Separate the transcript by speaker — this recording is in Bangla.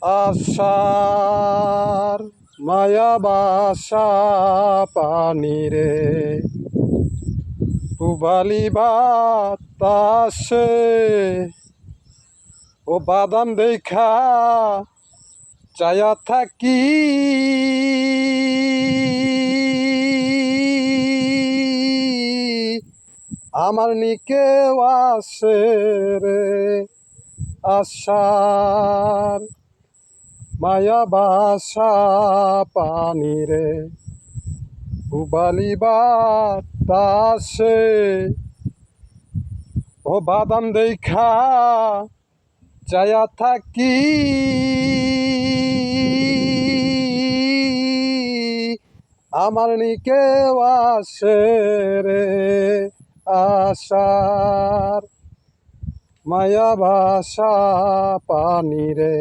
Speaker 1: আশার মায়া বাসা পানি রে পুবালি বাতাসে ও বাদাম দেখা চায়া থাকি আমার নিকে আসে রে আশার মায়া বাসা পানি রে পুবালি বাতাসে ও বাদাম দেখা চায়া থাকি আমার নিকে আসে রে আশার মায়া ভাষা পানি রে।